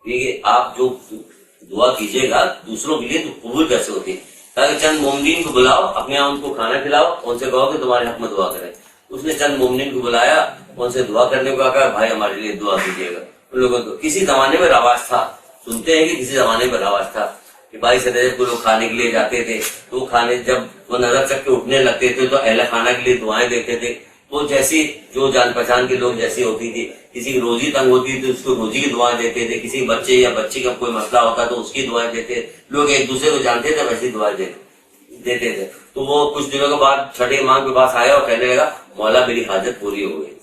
کہ آپ جو دعا کیجیے گا دوسروں کے لیے تو قبول کیسے ہوتی ہے. تاکہ چند مومنین کو بلاؤ، اپنے یہاں ان کو کھانا کھلاؤ، ان سے کہو کہ تمہارے حق میں دعا کریں. اس نے چند مومنین کو بلایا، ان سے دعا کرنے کو کہا بھائی ہمارے لیے دعا کیجیے گا. ان لوگوں کو کسی زمانے میں رواج تھا، سنتے ہیں کہ کسی زمانے میں رواج تھا کہ بھائی سے کو لوگ کھانے کے لیے جاتے تھے تو کھانے جب وہ نظر چک کے اٹھنے لگتے تھے تو اہل خانہ کے لیے دعائیں دیتے تھے. وہ جیسی جو جان پہچان کے لوگ جیسی ہوتی تھی، کسی کی روزی تنگ ہوتی تھی اس کو روزی کی دعائیں دیتے تھے، کسی بچے یا بچی کا کوئی مسئلہ ہوتا تو اس کی دعائیں دیتے. لوگ ایک دوسرے کو جانتے تھے ویسی دعائیں دیتے تھے. تو وہ کچھ دنوں کے بعد چھٹے امام کے پاس آیا اور کہنے لگا مولا میری حاجت پوری ہو گئی.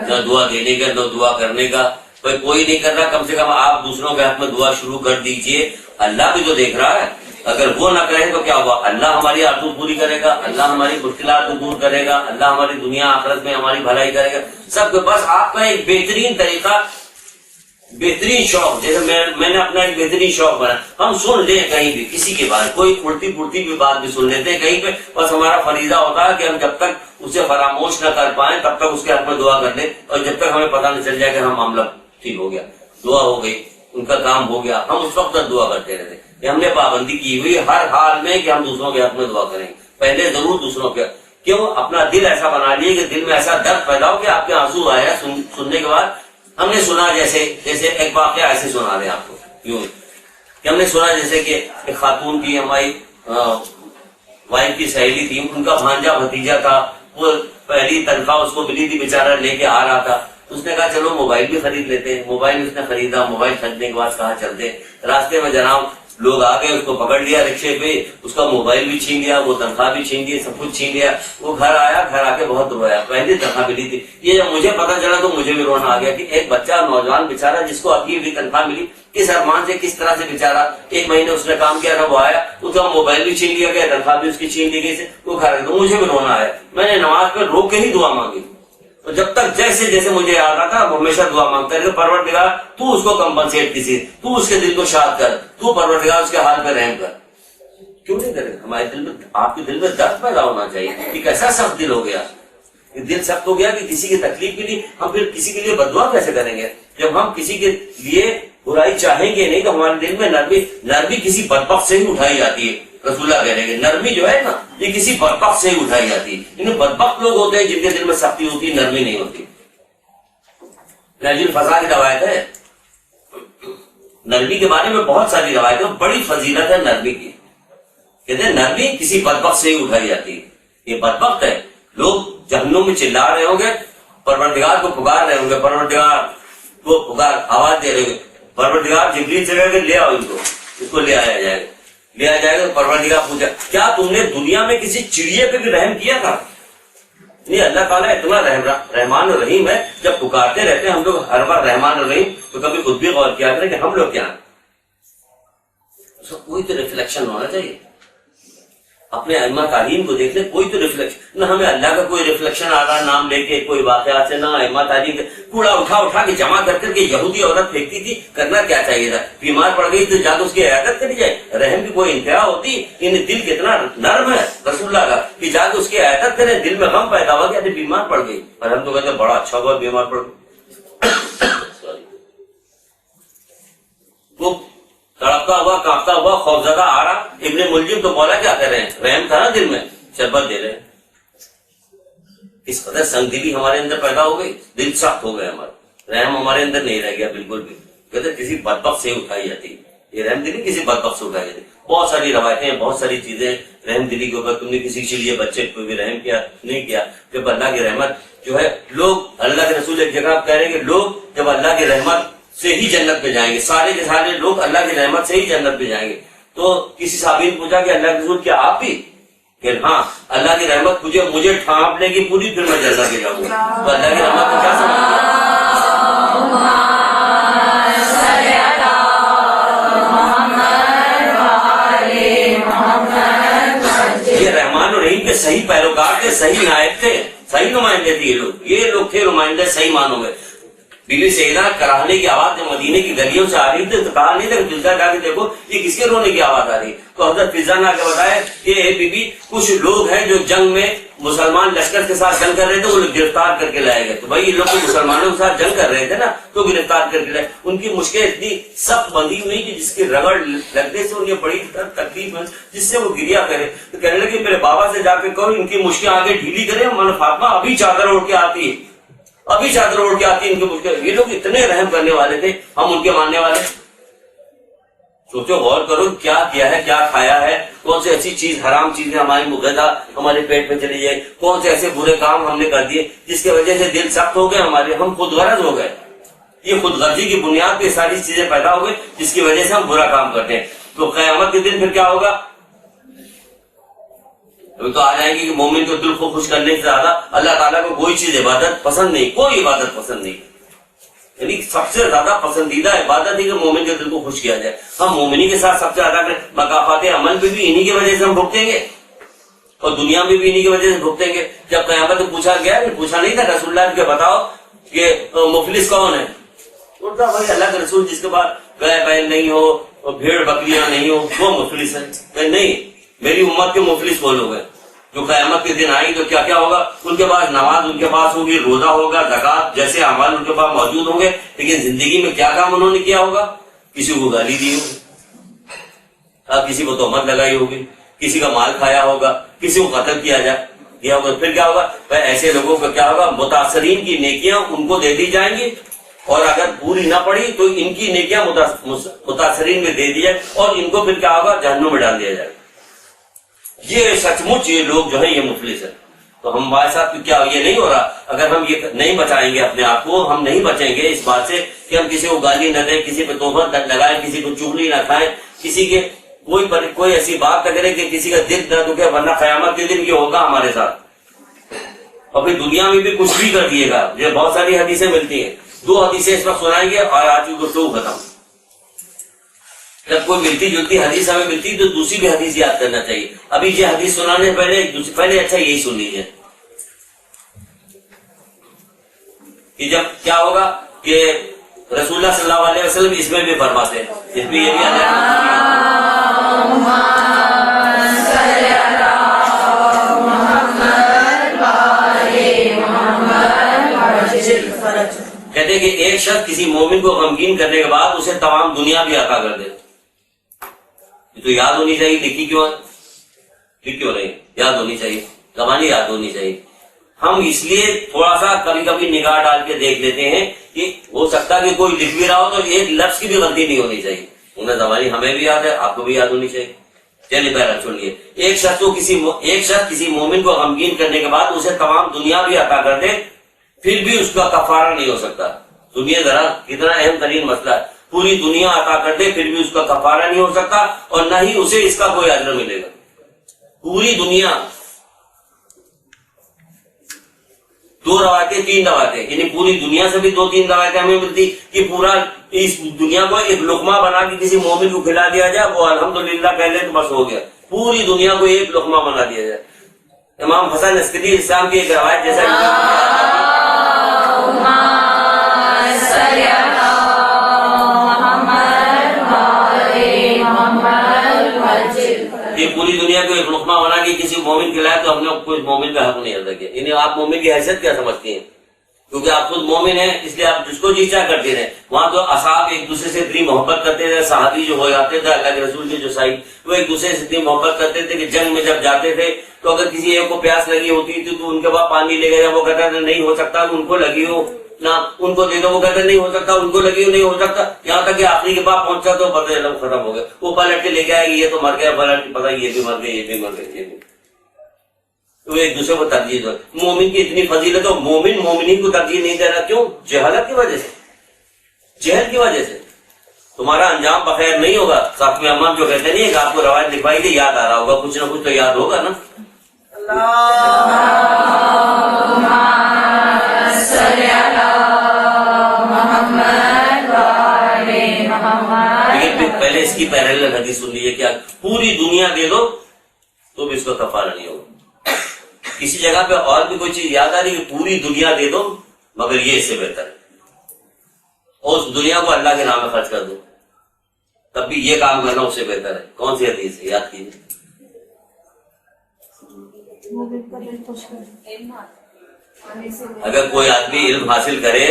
نہ دعا دینے کا نہ دعا کرنے کا، کوئی نہیں کر رہا، کم سے کم آپ دوسروں کے حق میں دعا شروع کر دیجئے. اللہ بھی تو دیکھ رہا ہے. اگر وہ نہ کرے تو کیا ہوا؟ اللہ ہماری آرزو پوری کرے گا، اللہ ہماری مشکلات کو دور کرے گا، اللہ ہماری دنیا آخرت میں ہماری بھلائی کرے گا سب کے. بس آپ کا ایک بہترین طریقہ، بہترین شوق، جیسے میں نے اپنا ایک بہترین شوق بنا، ہم سن لیں کہیں بھی کسی کے بارے کوئی الٹی پلٹی بھی بات بھی سن لیتے ہیں کہیں پہ. بس ہمارا فریضہ ہوتا ہے کہ ہم جب تک اسے فراموش نہ کر پائیں تب تک اس کے حق میں دعا کر دیں، اور جب تک ہمیں پتہ نہیں چل جائے کہ ہم معاملہ ٹھیک ہو گیا، دعا ہو گئی، ان کا کام ہو گیا، ہم اس وقت تک دعا کرتے رہتے. ہم نے پابندی کی ہوئی ہر حال میں کہ ہم دوسروں کے حق میں دعا کریں. پہلے ضرور دوسروں کے، کیوں اپنا دل ایسا بنا لیے کہ دل میں ایسا درد پیدا ہو کہ آپ کے آنسو آیا سننے کے بعد. ہم نے سنا جیسے ایک واقعہ ایسے سنا دیں آپ کو، کیوں کہ ہم نے سنا جیسے کہ ایک خاتون کی، ہماری وائف کی سہیلی تھی، ان کا بھانجا بھتیجا تھا، وہ پہلی تنخواہ اس کو ملی تھی، بیچارہ لے کے آ رہا تھا. اس نے کہا چلو موبائل بھی خرید لیتے ہیں. موبائل اس نے خریدا. موبائل خریدنے کے بعد کہا چلتے. راستے میں جناب لوگ آ گئے، اس کو پکڑ لیا رکشے پہ، اس کا موبائل بھی چھین لیا، وہ تنخواہ بھی چھین لی، سب کچھ چھین لیا. وہ گھر آیا، گھر آ کے بہت رویا. پہلی تنخواہ ملی تھی. یہ جب مجھے پتا چلا تو مجھے بھی رونا آ گیا کہ ایک بچہ نوجوان بیچارہ جس کو اگلی بھی تنخواہ ملی، کس ارمان سے کس طرح سے بیچارہ ایک مہینے اس نے کام کیا تھا، وہ آیا اس کا موبائل بھی چھین لیا گیا، تنخواہ بھی اس کی چھین لی گئی، وہ گھر آ. تو مجھے بھی رونا آیا. میں نے نماز پہ رو کے ہی دعا مانگی. تو جب تک جیسے مجھے یاد آتا ہمیشہ دعا مانگتا ہے کہ پروردگار تو اس کو کمپنسیٹ کسی، تو اس کے دل کو شاد کر، تو پروردگار اس کے حال پہ رحم کر. کیوں نہیں کرے؟ ہمارے دل میں، آپ کے دل میں درد پیدا ہونا چاہیے. ایک ایسا سخت دل ہو گیا، دل سخت ہو گیا کہ کسی کی تکلیف کے لیے ہم پھر کسی کے لیے بددعا کیسے کریں گے؟ جب ہم کسی کے لیے برائی چاہیں گے نہیں تو ہمارے دل میں نرمی کسی بدبخت سے ہی اٹھائی جاتی ہے. رسول اللہ کہہ رہے ہیں کہ نرمی جو ہے نا یہ کسی بدبخت سے ہی اٹھائی جاتی ہے. انہیں بدبخت لوگ ہوتے ہیں جن کے دل میں سختی ہوتی ہے، نرمی نہیں ہوتی. نرمی الفضا کی روایت ہے، نرمی کے بارے میں بہت ساری روایتیں، بڑی فضیلت ہے نرمی کی. کہتے ہیں نرمی کسی بدبخت سے ہی اٹھائی جاتی ہے. یہ بدبخت ہے، لوگ جہنم میں چلا رہے ہوں گے، پروردگار کو پکار رہے ہوں گے، پروردگار کو پکار آواز دے رہے ہوں گے، پروردگار جبریل سے کہے گا لے آؤ اس کو لے آیا جائے گا. لے آ جائے گا تو پروردگار پوچھا کیا تم نے دنیا میں کسی چڑیے پہ بھی رحم کیا تھا؟ نہیں، اللہ تعالیٰ اتنا رحمان اور رحیم ہے، جب پکارتے رہتے ہیں ہم لوگ ہر بار رحمان اور رحیم، تو کبھی خود بھی غور کیا کریں کہ ہم لوگ کیا ہیں. اس کا کوئی تو ریفلیکشن ہونا چاہیے. اپنے ائمہ تعلیم کو دیکھ لیں، کوئی تو ریفلیکشن نہ. ہمیں اللہ کا کوئی ریفلیکشن آ رہا نام لے کے کوئی واقعات سے، نہ ائمہ تعلیم کے. کوڑا اٹھا کے جمع کر کے یہودی عورت پھینکتی تھی، کرنا کیا چاہیے تھا؟ بیمار پڑ گئی تو جا کے اس کی عیادت کری جائے. رحم کی کوئی انتہا ہوتی؟ ان دل کتنا نرم ہے رسول اللہ کا کہ جا کے اس کی عیادت کریں. دل میں غم پیدا ہوا کہ بیمار پڑ گئی، اور ہم تو کہتے ہیں بڑا اچھا ہوا بیمار پڑ گئی. وہ تڑپتا ہوا، کانپتا ہوا، خوفزدہ آ رہا ابن ملجم، تو مولا کیا کر رہے ہیں؟ رحم تھا نا دل میں، شربت دے رہے ہیں. اس قدر سنگ دلی ہمارے اندر پیدا ہو گئی، دل سخت ہو گیا ہمارا، رحم ہمارے اندر نہیں رہ گیا بالکل بھی. کہتے کسی بدبخت سے اٹھائی جاتی، یہ رحم دلی کسی بدبخت سے اٹھائی جاتی. بہت ساری روایتیں، بہت ساری چیزیں رحم دلی کے اوپر. تم نے کسی کے لیے بچے کو بھی رحم کیا نہیں کیا؟ جب اللہ کی رحمت جو ہے، لوگ اللہ کے رسول ایک جگہ کہہ رہے ہیں کہ لوگ جب اللہ کی رحمت سے ہی جنت پہ جائیں گے، سارے کے سارے لوگ اللہ کی رحمت سے ہی جنت پہ جائیں گے. تو کسی صحابی نے پوچھا کہ اللہ کے رسول کیا آپ بھی؟ کہ ہاں، اللہ کی رحمت مجھے ڈھانپ لے گی پوری، پھر میں جنت پہ جاؤں گا. تو اللہ کی رحمت کو کیا سمجھتے؟ یہ رحمان اور رحیم کے صحیح پیروکار تھے، صحیح نائب تھے، صحیح نمائندے تھے. یہ لوگ تھے نمائندے صحیح معنوں میں. بیوی سیدہ کراہنے کی آواز جب مدینے کی گلیوں سے آ رہی تھی تو کہا نہیں تھا کہ فضا جا کے دیکھو یہ کس کے رونے کی آواز آ رہی. تو حضرت فضا نے آ کے بتایا کہ اے بی بی کچھ لوگ ہیں جو جنگ میں مسلمان لشکر کے ساتھ جنگ کر رہے تھے, وہ لوگ گرفتار کر کے لائے گئے. تو بھائی یہ لوگ مسلمانوں کے ساتھ جنگ کر رہے تھے نا, تو گرفتار کر کے لائے. ان کی مشکل اتنی سخت بندھی ہوئی کہ جس کی رگڑ لگنے سے انہیں بڑی تکلیف ہے, جس سے وہ گریا کرے. تو کہنے لگے میرے بابا سے جا کے کہو ان کی مشکل آگے ڈھیلی کرے. من فاطمہ ابھی چادر اوڑھ کے آتی ہے, ابھی چادر اوڑھ کے آتی ہے ان کی مشکل. یہ لوگ اتنے رحم کرنے والے تھے, ہم ان کے ماننے والے. سوچو غور کرو کیا ہے, کیا کھایا ہے, کون سی ایسی چیز حرام چیزیں ہماری مغذا ہمارے پیٹ میں چلی جائے, کون سے ایسے برے کام ہم نے کر دیے جس کی وجہ سے دل سخت ہو گئے ہمارے, ہم خود غرض ہو گئے. یہ خود غرضی کی بنیاد پہ ساری چیزیں پیدا ہو گئی جس کی وجہ سے ہم برا کام کرتے ہیں. تو قیامت کے دن پھر کیا ہوگا؟ تو آ جائیں گے کہ مومن کو دل کو خوش کرنے سے زیادہ اللہ تعالیٰ کو کوئی چیز عبادت پسند نہیں, کوئی عبادت پسند نہیں. یعنی سب سے زیادہ پسندیدہ عبادت ہے کہ مومن کے دل کو خوش کیا جائے. ہم مومنی کے ساتھ سب سے زیادہ مقافات عمل پہ بھی انہی کی وجہ سے ہم بھگتیں گے, اور دنیا میں بھی انہی کی وجہ سے بھگتیں گے. جب قیامت پوچھا گیا, پوچھا نہیں تھا رسول اللہ کہ بتاؤ کہ مفلس کون ہے؟ بھائی اللہ کے رسول جس کے پاس گائے بیل نہیں ہو اور بھیڑ بکریاں نہیں ہو وہ مفلس ہے. نہیں, میری امت کے مفلس وہ لوگ ہیں جو قیامت کے دن آئیں. تو کیا کیا ہوگا؟ ان کے پاس نماز ان کے پاس ہوگی, روزہ ہوگا, زکات جیسے اعمال ان کے پاس موجود ہوں گے, لیکن زندگی میں کیا کام انہوں نے کیا ہوگا؟ کسی کو گالی دی ہوگی, کسی کو تہمت لگائی ہوگی, کسی کا مال کھایا ہوگا, کسی کو قتل کیا ہوگا. پھر کیا ہوگا؟ ایسے لوگوں کا کیا ہوگا؟ متاثرین کی نیکیاں ان کو دے دی جائیں گی, اور اگر پوری نہ پڑی تو ان کی نیکیاں متاثرین میں دے دی جائے, اور ان کو پھر کیا ہوگا؟ جہنم میں ڈال دیا جائے. یہ سچ مچ یہ لوگ جو ہیں یہ مفلس ہیں. تو ہم ہمارے ساتھ کیا یہ نہیں ہو رہا؟ اگر ہم یہ نہیں بچائیں گے اپنے آپ کو, ہم نہیں بچیں گے اس بات سے کہ ہم کسی کو گالی نہ دیں, کسی پہ تہمت لگائیں, کسی کو چغلی نہ کھائیں, کسی کے کوئی ایسی بات نہ کرے کہ کسی کا دل نہ دکھے, ورنہ قیامت کے دن یہ ہوگا ہمارے ساتھ. اور پھر دنیا میں بھی کچھ بھی کر دیے گا. یہ بہت ساری حدیثیں ملتی ہیں, 2 حدیثیں اس وقت سنائیں گے اور آج کی گفتگو ختم. جب کوئی ملتی جلتی حدیث ہمیں ملتی تو دوسری بھی حدیث یاد کرنا چاہیے. ابھی یہ حدیث سنانے پہلے اچھا یہی سن لیجیے کہ جب کیا ہوگا کہ رسول اللہ صلی اللہ علیہ وسلم اس میں بھی فرماتے ہیں, اس میں یہ بھی آ کہتے کہ ایک شخص کسی مومن کو غمگین کرنے کے بعد اسے تمام دنیا بھی عطا کر دے. تو یاد ہونی چاہیے, لکھی کیوں ہے؟ لکھ کیوں نہیں؟ یاد ہونی چاہیے, زبانی یاد ہونی چاہیے. ہم اس لیے تھوڑا سا کبھی کبھی نگاہ ڈال کے دیکھ لیتے ہیں کہ ہو سکتا ہے کہ کوئی لکھ بھی رہا ہو تو ایک لفظ کی بھی غلطی نہیں ہونی چاہیے. انہیں زبانی ہمیں بھی یاد ہے, آپ کو بھی یاد ہونی چاہیے. چلیے پہلا سنیے, ایک شخص کسی مومن کو غمگین کرنے کے بعد اسے تمام دنیا بھی عطا کر دے, پھر بھی اس کا کفارہ نہیں ہو سکتا. سنیے ذرا کتنا اہم ترین مسئلہ ہے. پوری دنیا عطا کر دے پھر بھی اس کا کفارہ نہیں ہو سکتا, اور نہ ہی اسے اس کا کوئی اجر ملے گا. پوری دنیا, 2 روایتیں 3 روایتیں, یعنی پوری دنیا سے بھی 2-3 روایتیں ہمیں ملتی کہ پورا اس دنیا کو ایک لقمہ بنا کے کسی مومن کو کھلا دیا جائے, وہ الحمدللہ کہہ لے تو بس ہو گیا. پوری دنیا کو ایک لقمہ بنا دیا جائے. امام حسن عسکری اسلام کی ایک روایت جیسا یہ پوری دنیا کو ایک لقمہ بنا کے کسی مومن کھلائے تو ہم نے کوئی مومن کا حق نہیں ادا کیا. یعنی آپ مومن کی حیثیت کیا سمجھتی ہیں؟ کیونکہ آپ خود مومن ہیں اس لیے آپ جس کو جی چاہ کرتے رہے. وہاں تو اصحاب ایک دوسرے سے اتنی محبت کرتے تھے, صحابی جو ہو جاتے تھے اللہ کے رسول کے جو صحابی وہ ایک دوسرے سے اتنی محبت کرتے تھے کہ جنگ میں جب جاتے تھے تو اگر کسی ایک کو پیاس لگی ہوتی تھی تو ان کے بعد پانی لے گئے, وہ کہتا تھا نہیں ہو سکتا ان کو لگی ہو نہ ان کو دے دو, وہ کہتے نہیں ہو سکتا ان کو لگی ہو نہیں ہو سکتا, یہاں تک کہ آخری کے بعد پہنچا تو پتہ چلا ختم ہو گیا. وہ پلٹ کے لے کے آئے یہ تو مر گیا, پلٹ کے پتا یہ بھی مر گئے, یہ بھی مر گئے, یہ بھی. تو ایک دوسرے کو ترجیح دو. مومن کی اتنی فضیلت ہو, مومن مومنین کو ترجیح نہیں دے رہا. کیوں؟ جہالت کی وجہ سے, جہل کی وجہ سے. تمہارا انجام بخیر نہیں ہوگا. ساتھ میں امام جو کہتے نہیں ہے کہ آپ کو روایت لکھوائی تھی یاد آ رہا ہوگا, کچھ نہ کچھ تو یاد ہوگا نا. پہلے اس کی پیرالل حدیث سن لیجیے, کیا پوری دنیا دے دو تو بھی اس کا کفارہ نہیں ہوگا. کسی جگہ پہ اور بھی کوئی چیز یاد آ رہی کہ پوری دنیا دے دو مگر یہ اس سے بہتر ہے. اور اس دنیا کو اللہ کے نام میں خرچ کر دو، تب بھی یہ کام کرنا اس سے بہتر ہے۔ کون سی حدیث ہے یاد کیجیے؟ اگر کوئی آدمی علم حاصل کرے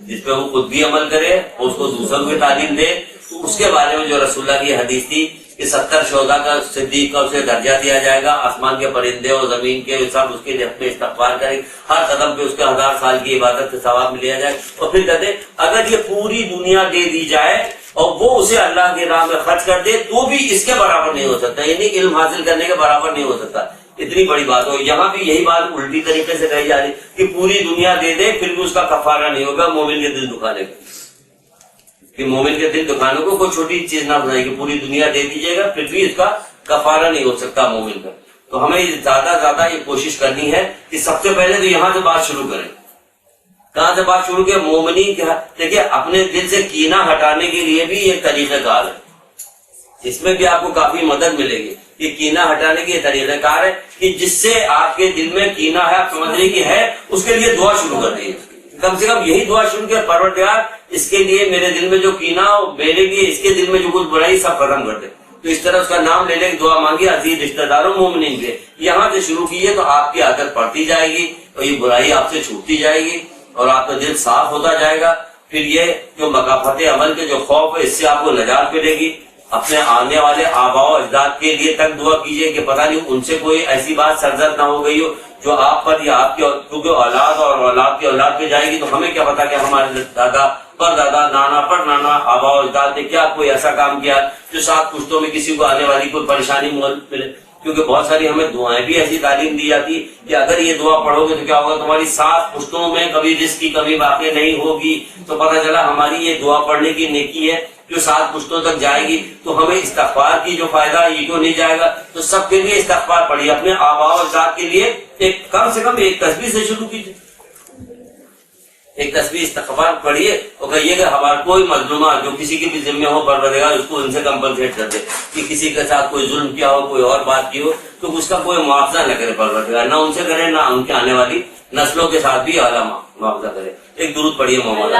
جس پہ وہ خود بھی عمل کرے اور اس کو دوسروں کو تعلیم دے، تو اس کے بارے میں جو رسول اللہ کی حدیث تھی کہ 70 شہداء کا صدیق کا اسے درجہ دیا جائے گا، آسمان کے پرندے اور زمین کے سب اس کے لیے اپنے استغفار کریں، ہر قدم پہ اس کے 1000 سال کی عبادت کا ثواب لیا جائے۔ اور پھر کہتے ہیں اگر یہ پوری دنیا دے دی جائے اور وہ اسے اللہ کے راہ میں خرچ کر دے تو بھی اس کے برابر نہیں ہو سکتا، یعنی علم حاصل کرنے کے برابر نہیں ہو سکتا۔ اتنی بڑی بات ہو، یہاں بھی یہی بات الٹی طریقے سے کہی جا رہی کہ پوری دنیا دے دے پھر بھی اس کا کفارہ نہیں ہوگا مومن کے دل دکھانے کا، کہ مومن کے دل دکھانے کو کوئی چھوٹی چیز نہ بنائے کہ پوری دنیا دے دیجیے گا پھر بھی اس کا کفارہ نہیں ہو سکتا مومن کا۔ تو ہمیں زیادہ زیادہ یہ کوشش کرنی ہے کہ سب سے پہلے تو یہاں سے بات شروع کریں۔ کہاں سے بات شروع کریں؟ مومنین کے، دیکھیے اپنے دل سے کینہ ہٹانے کے لیے بھی ایک طریقہ کار ہے، اس میں بھی آپ کو کافی مدد ملے گی۔ کہ کینہ ہٹانے کی طریقہ کار ہے کہ جس سے آپ کے دل میں کینہ ہے، آپ سمجھ کہ ہے، اس کے لیے دعا شروع کر دیجیے۔ کم سے کم یہی دعا شروع کر، پروردگار اس کے لیے میرے دل میں جو کینہ ہو، میرے لیے اس کے دل میں جو کچھ برائی سب ختم کر دے۔ تو اس طرح اس کا نام لے لے کے دعا مانگی عزیز رشتہ داروں مومنین کے، یہاں سے شروع کیجیے تو آپ کی عادت پڑتی جائے گی اور یہ برائی آپ سے چھوٹتی جائے گی اور آپ کا دل صاف ہوتا جائے گا۔ پھر یہ جو مکافات عمل کے جو خوف ہے اس سے آپ کو نجات ملے گی۔ اپنے آنے والے آباء و اجداد کے لیے تک دعا کیجیے کہ پتہ نہیں ان سے کوئی ایسی بات سرزد نہ ہو گئی ہو جو آپ پر یا آپ کی، کیونکہ اولاد اور اولاد کی اولاد پہ جائے گی تو ہمیں کیا پتا کہ ہمارے دادا پر دادا، نانا پر نانا، آباء و اجداد نے کیا کوئی ایسا کام کیا جو 7 پشتوں میں کسی کو آنے والی کوئی پریشانی ملے۔ کیونکہ بہت ساری ہمیں دعائیں بھی ایسی تعلیم دی جاتی کہ اگر یہ دعا پڑھو گے تو کیا ہوگا، تمہاری 7 پشتوں میں کبھی رزق کی کمی واقع نہیں ہوگی۔ تو پتہ چلا ہماری یہ دعا پڑھنے کی نیکی ہے جو 7 پشتوں تک جائے گی، تو ہمیں استغفار کی جو فائدہ ہے یہ کیوں نہیں جائے گا؟ تو سب کے لیے استغفار پڑھیے، اپنے آباء و اجداد کے لیے ایک کم سے کم ایک تسبیح سے شروع کیجیے، ایک تسبیح استغفار پڑھیے اور کہیے کہ ہمارا کوئی مظلومہ جو کسی کے بھی ذمہ ہو پروردگار اس کو ان سے کمپنسیٹ کر دے، کہ کسی کے ساتھ کوئی ظلم کیا ہو، کوئی اور بات کی ہو تو اس کا کوئی معاوضہ نہ کرے پروردگار، نہ ان سے کرے نہ ان کے آنے والی نسلوں کے ساتھ بھی اعلیٰ معاوضہ کرے۔ ایک درود پڑھیے محمد